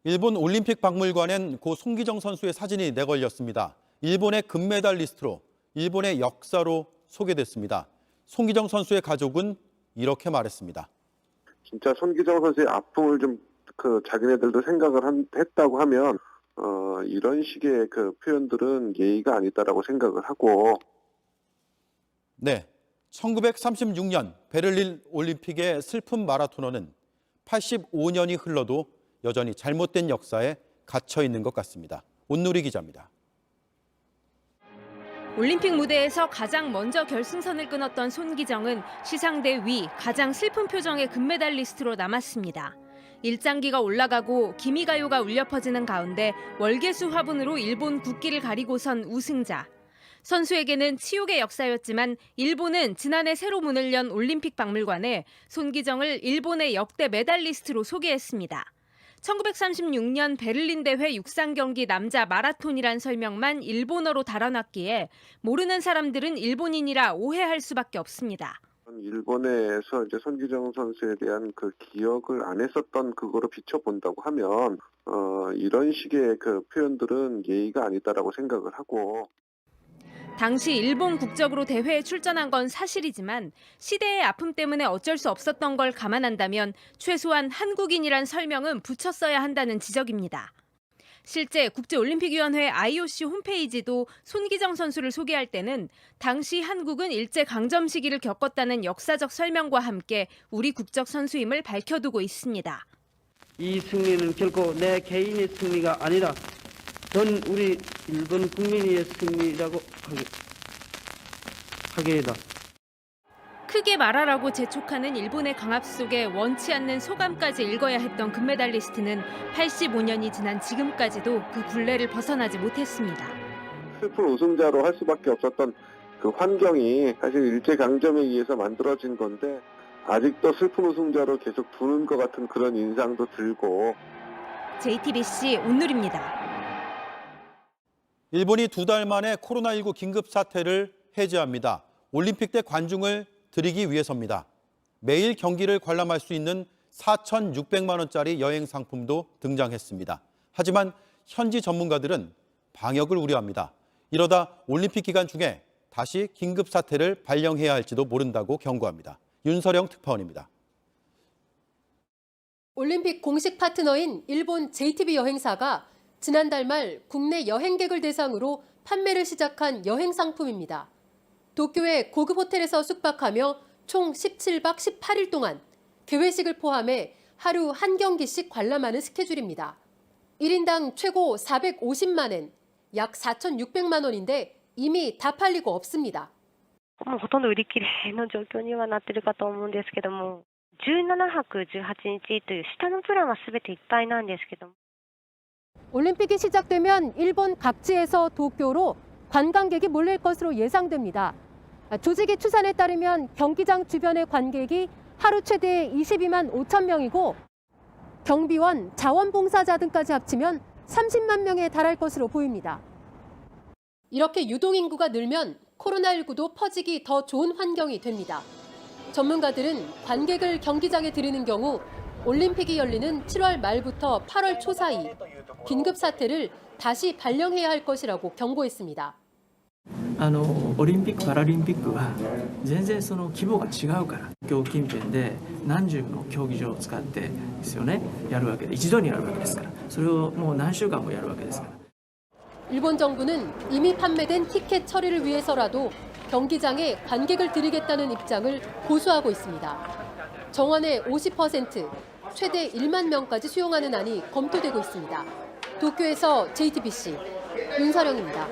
일본 올림픽 박물관엔 고 송기정 선수의 사진이 내걸렸습니다. 일본의 금메달리스트로, 일본의 역사로 소개됐습니다. 송기정 선수의 가족은 이렇게 말했습니다. 진짜 손기정 선수의 아픔을 좀 자기네들도 생각을 했다고 하면 이런 식의 표현들은 예의가 아니다라고 생각을 하고. 네, 1936년 베를린 올림픽의 슬픈 마라토너는 85년이 흘러도 여전히 잘못된 역사에 갇혀 있는 것 같습니다. 온누리 기자입니다. 올림픽 무대에서 가장 먼저 결승선을 끊었던 손기정은 시상대 위 가장 슬픈 표정의 금메달리스트로 남았습니다. 일장기가 올라가고 기미가요가 울려 퍼지는 가운데 월계수 화분으로 일본 국기를 가리고선 우승자. 선수에게는 치욕의 역사였지만 일본은 지난해 새로 문을 연 올림픽 박물관에 손기정을 일본의 역대 메달리스트로 소개했습니다. 1936년 베를린 대회 육상 경기 남자 마라톤이란 설명만 일본어로 달아놨기에 모르는 사람들은 일본인이라 오해할 수밖에 없습니다. 일본에서 이제 손기정 선수에 대한 기억을 안 했었던 그거로 비춰본다고 하면 이런 식의 표현들은 예의가 아니다라고 생각을 하고. 당시 일본 국적으로 대회에 출전한 건 사실이지만 시대의 아픔 때문에 어쩔 수 없었던 걸 감안한다면 최소한 한국인이란 설명은 붙였어야 한다는 지적입니다. 실제 국제올림픽위원회 IOC 홈페이지도 손기정 선수를 소개할 때는 당시 한국은 일제강점 시기를 겪었다는 역사적 설명과 함께 우리 국적 선수임을 밝혀두고 있습니다. 이 승리는 결코 내 개인의 승리가 아니라 전 우리 일본 국민의 승리라고 하겠다. 크게 말하라고 재촉하는 일본의 강압 속에 원치 않는 소감까지 읽어야 했던 금메달리스트는 85년이 지난 지금까지도 그 굴레를 벗어나지 못했습니다. 슬픈 우승자로 할 수밖에 없었던 그 환경이 사실 일제강점에 의해서 만들어진 건데 아직도 슬픈 우승자로 계속 두는 것 같은 그런 인상도 들고. JTBC 온누리입니다. 일본이 2달 만에 코로나19 긴급 사태를 해제합니다. 올림픽 때 관중을 드리기 위해서입니다. 매일 경기를 관람할 수 있는 4,600만 원짜리 여행 상품도 등장했습니다. 하지만 현지 전문가들은 방역을 우려합니다. 이러다 올림픽 기간 중에 다시 긴급 사태를 발령해야 할지도 모른다고 경고합니다. 윤서령 특파원입니다. 올림픽 공식 파트너인 일본 JTB 여행사가 지난달 말 국내 여행객을 대상으로 판매를 시작한 여행 상품입니다. 도쿄의 고급 호텔에서 숙박하며 총 17박 18일 동안 개회식을 포함해 하루 한 경기씩 관람하는 스케줄입니다. 1인당 최고 450만 엔, 약 4,600만 원인데 이미 다 팔리고 없습니다. もうほとんど売り切れの状況にはなっているかと思うんですけども、17泊18日という下のプランは全ていっぱいなんですけども。 올림픽이 시작되면 일본 각지에서 도쿄로 관광객이 몰릴 것으로 예상됩니다. 조직의 추산에 따르면 경기장 주변의 관객이 하루 최대 22만 5천 명이고 경비원, 자원봉사자 등까지 합치면 30만 명에 달할 것으로 보입니다. 이렇게 유동인구가 늘면 코로나19도 퍼지기 더 좋은 환경이 됩니다. 전문가들은 관객을 경기장에 들이는 경우 올림픽이 열리는 7월 말부터 8월 초 사이 긴급 사태를 다시 발령해야 할 것이라고 경고했습니다. オリンピック・パラリンピックは全然その規模が違うから東京近辺で何十の競技場を使ってですよねやるわけで一度にやるわけですからそれをもう何週間もやるわけですから 일본 정부는 이미 판매된 티켓 처리를 위해서라도 경기장에 관객을 들이겠다는 입장을 고수하고 있습니다. 정원의 50%, 최대 1만 명까지 수용하는 안이 검토되고 있습니다. 도쿄에서 JTBC 윤서령입니다.